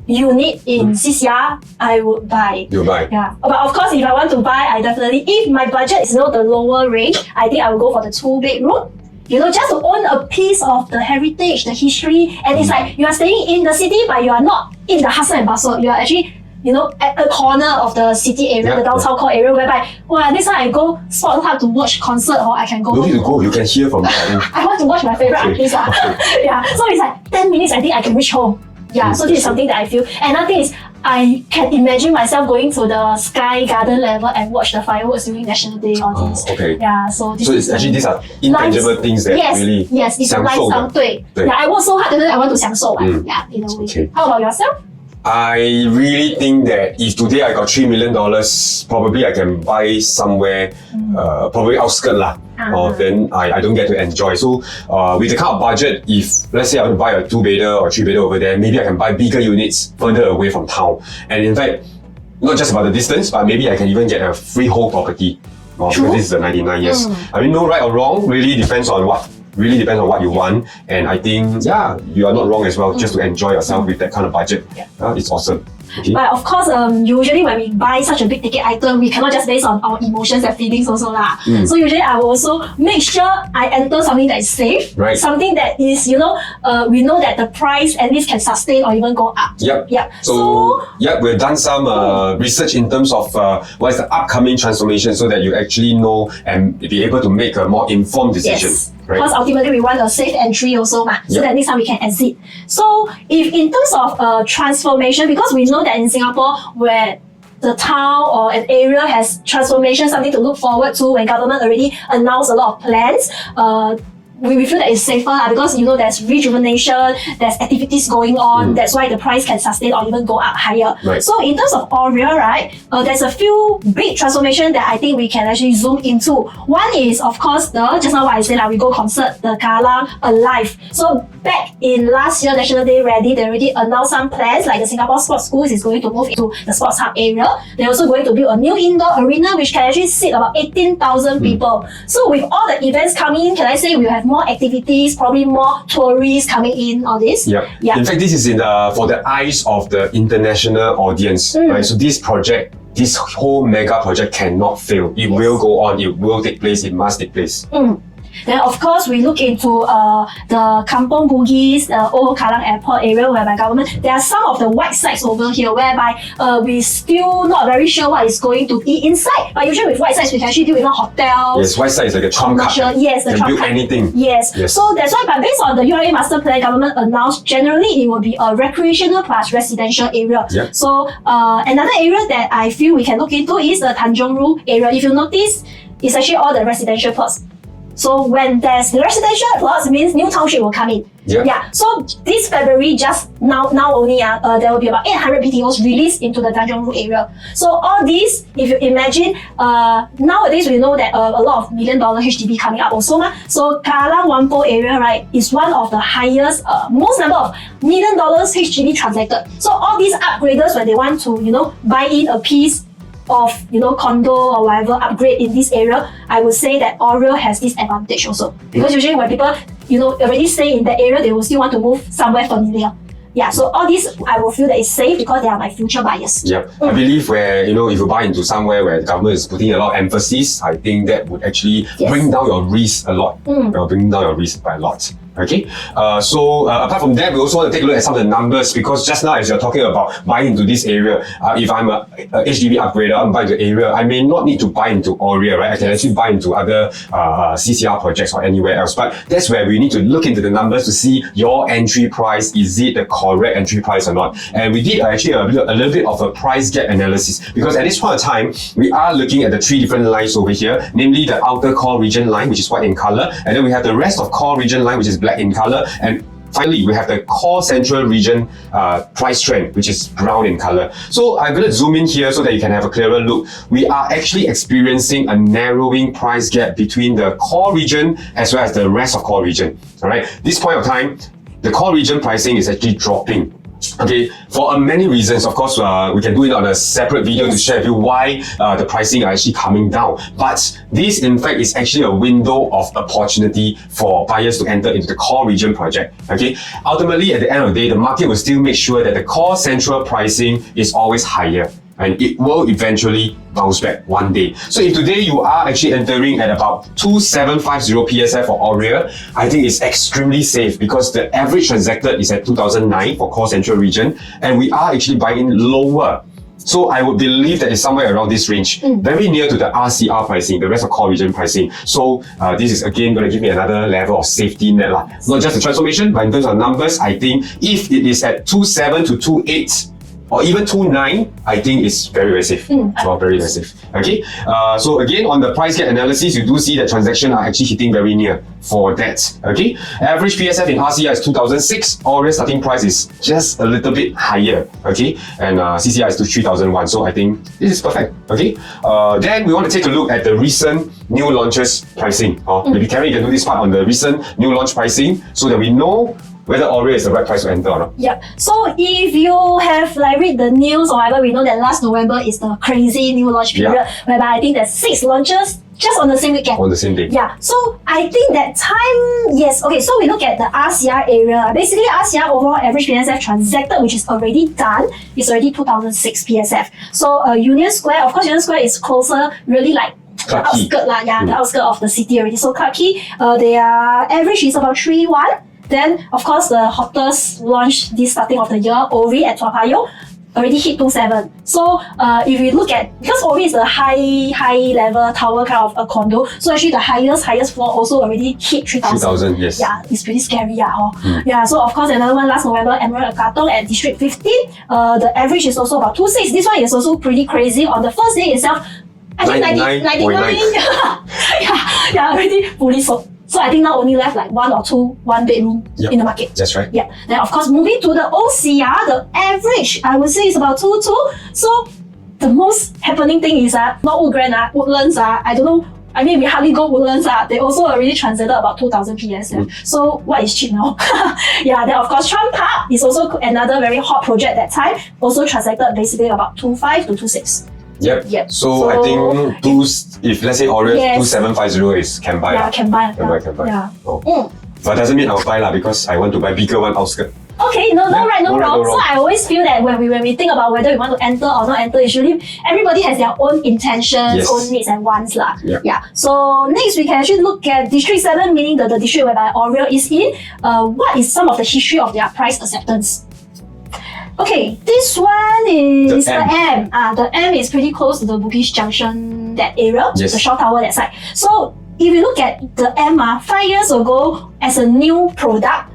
unit in CCR, I would buy. You'll buy? Yeah. But of course, if I want to buy, I definitely, if my budget is not the lower range, I think I will go for the 2-bedroom. just to own a piece of the heritage, the history, and it's like you are staying in the city, but you are not in the hustle and bustle. You are actually, at a corner of the city area, the downtown core area, whereby, next time I go Sport Hub to watch concert, or I can go. No need to go, you can hear from there. I want to watch my favorite artist. Yeah, so it's like 10 minutes, I think I can reach home. Yeah, so this is something that I feel. Another thing is, I can imagine myself going to the Sky Garden level and watch the fireworks during National Day, all this. Okay. Yeah, so this it's actually these are intangible things that really yes, it's a lifestyle. 对. Yeah, I work so hard, I want to 享受. Yeah, in a way. Okay. How about yourself? I really think that if today I got $3 million, probably I can buy somewhere, probably outskirt lah. Then I don't get to enjoy. So with the kind of budget, if let's say I want to buy a 2-bedder or 3-bedder over there, maybe I can buy bigger units further away from town. And in fact, not just about the distance, but maybe I can even get a freehold property. Because this is the 99 years. I mean, no right or wrong, really depends on what you want. And I think, you are not wrong as well, just to enjoy yourself with that kind of budget. It's awesome. Okay. But of course, usually when we buy such a big ticket item, we cannot just base on our emotions and feelings also lah. So usually I will also make sure I enter something that is safe, something that is, we know that the price at least can sustain or even go up. So we've done some research in terms of what is the upcoming transformation, so that you actually know and be able to make a more informed decision. Yes. Because ultimately we want a safe entry also, so that next time we can exit. So if in terms of transformation, because we know that in Singapore, where the town or an area has transformation, something to look forward to, when government already announced a lot of plans, we feel that it's safer because there's rejuvenation, there's activities going on. That's why the price can sustain or even go up higher. So in terms of Aurea, there's a few big transformation that I think we can actually zoom into. One is, of course, just now what I said, we go concert, the Kallang Alive. So back in last year, National Day Ready, they already announced some plans, like the Singapore Sports Schools is going to move into the Sports Hub area. They're also going to build a new indoor arena, which can actually seat about 18,000 people. So with all the events coming in, can I say we have more activities, probably more tourists coming in, all this. In fact, this is for the eyes of the international audience, right? So this whole mega project cannot fail. It will go on, it will take place, it must take place. Then of course we look into the Kampong Bugis, the old Kallang Airport area, whereby government, there are some of the white sites over here whereby we still not very sure what is going to be inside. But usually with white sites we can actually do even hotels. Yes, white site is like a trump card. Yes, the trump build card. Anything. Yes. So that's why, but based on the URA master plan, government announced generally it will be a recreational plus residential area. So another area that I feel we can look into is the Tanjong Rhu area. If you notice, it's actually all the residential plots. So when there's the residential plots, means new township will come in. So this February, just now only, there will be about 800 BTOs released into the Tanjong Rhu area. So all these, if you imagine, nowadays we know that a lot of $1 million HDB coming up also. So Kallang Whampoa area, is one of the highest, most number of $1 million HDB transacted. So all these upgraders, when they want to, buy in a piece of condo or whatever upgrade in this area, I would say that Aurea has this advantage also, because usually when people already stay in that area, they will still want to move somewhere familiar. So all these I will feel that it's safe because they are my future buyers. I believe where if you buy into somewhere where the government is putting a lot of emphasis, I think that would actually bring down your risk a lot. Bring down your risk by a lot. Okay, so apart from that, we also want to take a look at some of the numbers, because just now as you're talking about buying into this area, if I'm a HDB upgrader, I'm buying into the area, I may not need to buy into Aurea, right? I can actually buy into other CCR projects or anywhere else. But that's where we need to look into the numbers to see your entry price, is it the correct entry price or not? And we did actually a little bit of a price gap analysis, because at this point of time, we are looking at the 3 different lines over here, namely the outer core region line, which is white in color, and then we have the rest of core region line, which is black in color, and finally we have the core central region price trend, which is brown in color. So I'm going to zoom in here so that you can have a clearer look. We are actually experiencing a narrowing price gap between the core region as well as the rest of core region. All right, this point of time, the core region pricing is actually dropping. Okay, for many reasons. Of course, we can do it on a separate video to share with you why the pricing are actually coming down. But this, in fact, is actually a window of opportunity for buyers to enter into the core region project. Okay, ultimately, at the end of the day, the market will still make sure that the core central pricing is always higher. and it will eventually bounce back one day. So if today you are actually entering at about 2750 PSF for Aurea, I think it's extremely safe because the average transacted is at 2009 for core central region, and we are actually buying lower. So I would believe that it's somewhere around this range, very near to the RCR pricing, the rest of core region pricing. So this is again going to give me another level of safety net lah. Not just the transformation, but in terms of numbers, I think if it is at 27 to 28, or even 2.9, I think it's very, very safe. Well, very, very safe. Okay. So again, on the price gap analysis, you do see that transactions are actually hitting very near for that. Okay. Average PSF in RCR is 2006. Aurea starting price is just a little bit higher. Okay. And CCR is to 3001. So I think this is perfect. Okay. Then we want to take a look at the recent new launches pricing. Maybe Karen, you can do this part on the recent new launch pricing so that we know whether Aurea is the right price to enter or not. Yep. So if you have read the news or whatever, we know that last November is the crazy new launch period, whereby I think there's 6 launches just on the same weekend. On the same day. Yeah. So I think that time, yes. Okay, so we look at the RCR area. Basically, RCR overall average PSF transacted, which is already done, is already 2006 PSF. So Union Square, of course, Union Square is closer, really like the outskirt, the outskirt of the city already. So Clarke Quay, their average is about 3.1. Then, of course, the hottest launch this starting of the year, Ori at Toa Payoh, already hit 2.7. So, if we look at, because Ori is a high level tower kind of a condo, so actually the highest floor also already hit 3,000. 3,000, yes. Yeah, it's pretty scary, Yeah, so of course another one last November, Emerald Katong at District 15. The average is also about 2.6. This one is also pretty crazy. On the first day itself, I think 99. yeah, already fully sold. So I think now only left like 1 or 2 one-bedroom in the market. That's right. Yeah. Then of course moving to the OCR, the average I would say is about 2.2. So the most happening thing is not Woodgrand, Woodlands. I don't know. I mean, we hardly go Woodlands. They also already transacted about 2,000 PSF. So what is cheap now? Yeah. Then of course Trump Park is also another very hot project that time. Also transacted basically about 2.5 to 2.6. Yep. So I think if let's say Aurea 2750 is can buy. Yeah, can buy. Yeah. But doesn't mean I'll buy because I want to buy bigger one outskirt. Okay, no right, no wrong. So I always feel that when we think about whether we want to enter or not enter, usually everybody has their own intentions, own needs and wants lah. Yeah. So next we can actually look at District 7, meaning the district whereby Aurea is in. What is some of the history of their price acceptance? Okay, this one is the M. The M is pretty close to the Bugis Junction, that area, the Shaw Tower, that side. So if you look at the M, 5 years ago, as a new product,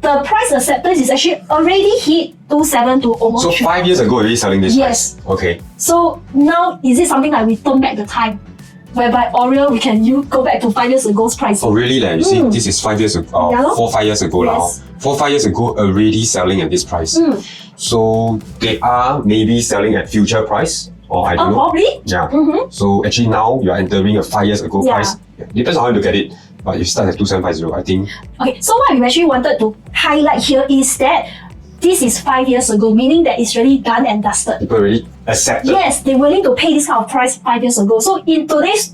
the price acceptance is actually already hit 2.7 to almost. So 5 years ago, already selling this price. Okay. So now, is it something like we turn back the time? Whereby Aurea, we can go back to 5 years ago's price. Oh really? You see, this is 5 years ago, 4-5 years ago. 4-5 years ago, already selling at this price. So they are maybe selling at future price, or I don't know. Probably. Yeah. So actually now you're entering a 5 years ago price. Depends on how you look at it. But if you start at 2750, I think. Okay, so what we actually wanted to highlight here is that this is 5 years ago, meaning that it's really done and dusted. People already accepted. Yes, they're willing to pay this kind of price 5 years ago. So in today's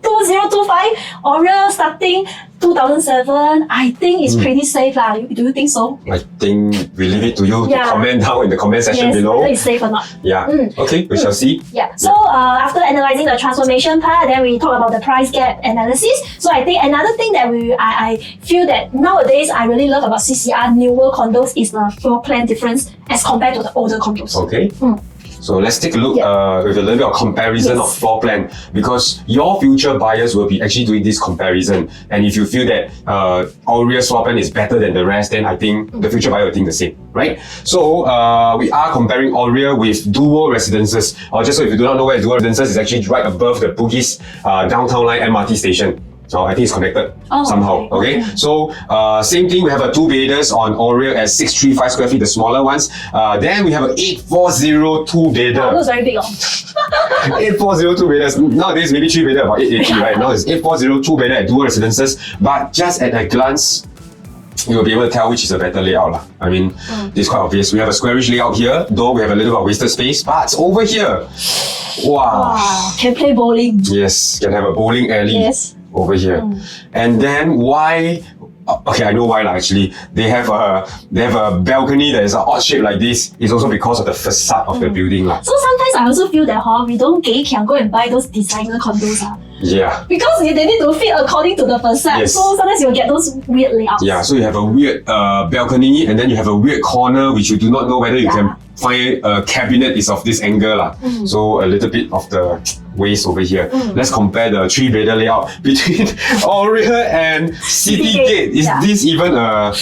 2025, Aurea starting 2007, I think it's pretty safe lah. Do you think so? I think we leave it to you to comment down in the comment section below. Whether it's safe or not. Yeah. Okay, we shall see. Yeah. So after analyzing the transformation part, then we talk about the price gap analysis. So I think another thing that I feel that nowadays I really love about CCR newer condos is the floor plan difference as compared to the older condos. Okay. So let's take a look with a little bit of comparison of floor plan, because your future buyers will be actually doing this comparison. And if you feel that Aurea's floor plan is better than the rest, then I think the future buyer will think the same, right? So we are comparing Aurea with Duo Residences. Just so if you do not know where Duo Residences is, actually right above the Bugis Downtown Line MRT station. So I think it's connected somehow. Okay. So same thing. We have a 2-bedders on Aurea at 635 square feet, the smaller ones. Then we have an 840 2-bedder. Oh, those very big. 840 2-bedders. Nowadays maybe 3-bedder about 880, right? Now it's 840 2-bedder at Duo Residences. But just at a glance, you will be able to tell which is a better layout. I mean, this is quite obvious. We have a squarish layout here, though we have a little bit of wasted space. But over here, wow. Can play bowling. Yes, can have a bowling alley. Over here. And then why Okay, I know why actually. They have a balcony that is an odd shape like this. It's also because of the facade of the building. So sometimes I also feel that we don't can go and buy those designer condos. Yeah. Because they need to fit according to the facade. Yes. So sometimes you'll get those weird layouts. Yeah, so you have a weird balcony and then you have a weird corner which you do not know whether you can find a cabinet is of this angle. So a little bit of the waste over here. Let's compare the 3-bedder layout between Aurea and Citygate. Is this even a...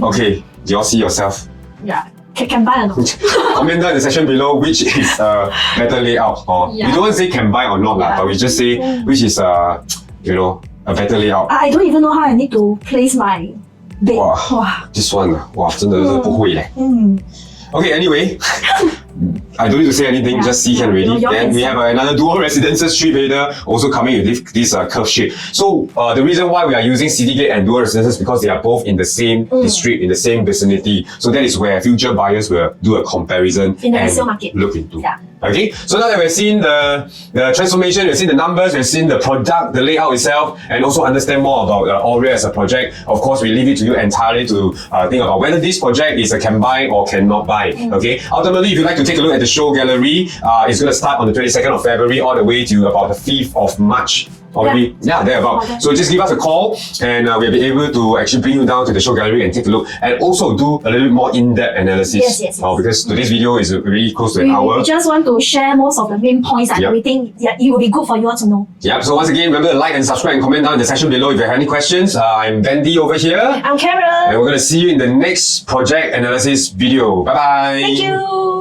Okay, do you all see yourself? Yeah. Can buy or not? Comment down in the section below which is a better layout. Or we don't want to say can buy or not, but we just say which is a better layout. I don't even know how I need to place my bed. Wow. This one, wow, 真的是不会嘞。Okay, anyway, I don't need to say anything, just see can already. Then we have another dual residences 3-bedder also coming with this curved shape. So the reason why we are using Citygate and dual residences because they are both in the same district, in the same vicinity. So that is where future buyers will do a comparison in the and resale market. Look into. Okay, so now that we've seen the transformation, we've seen the numbers, we've seen the product, the layout itself, and also understand more about Aurea as a project. Of course, we leave it to you entirely to think about whether this project is a can buy or cannot buy. Okay, ultimately, if you'd like to take a look at the show gallery, it's going to start on the 22nd of February all the way to about the 5th of March. Already, thereabout. So just give us a call and we'll be able to actually bring you down to the show gallery and take a look and also do a little bit more in-depth analysis. Yes. Because today's video is really close to an hour. We just want to share most of the main points and we think it will be good for you all to know. So once again, remember to like and subscribe and comment down in the section below if you have any questions. I'm Bendy over here. I'm Karen. And we're going to see you in the next project analysis video. Bye-bye. Thank you.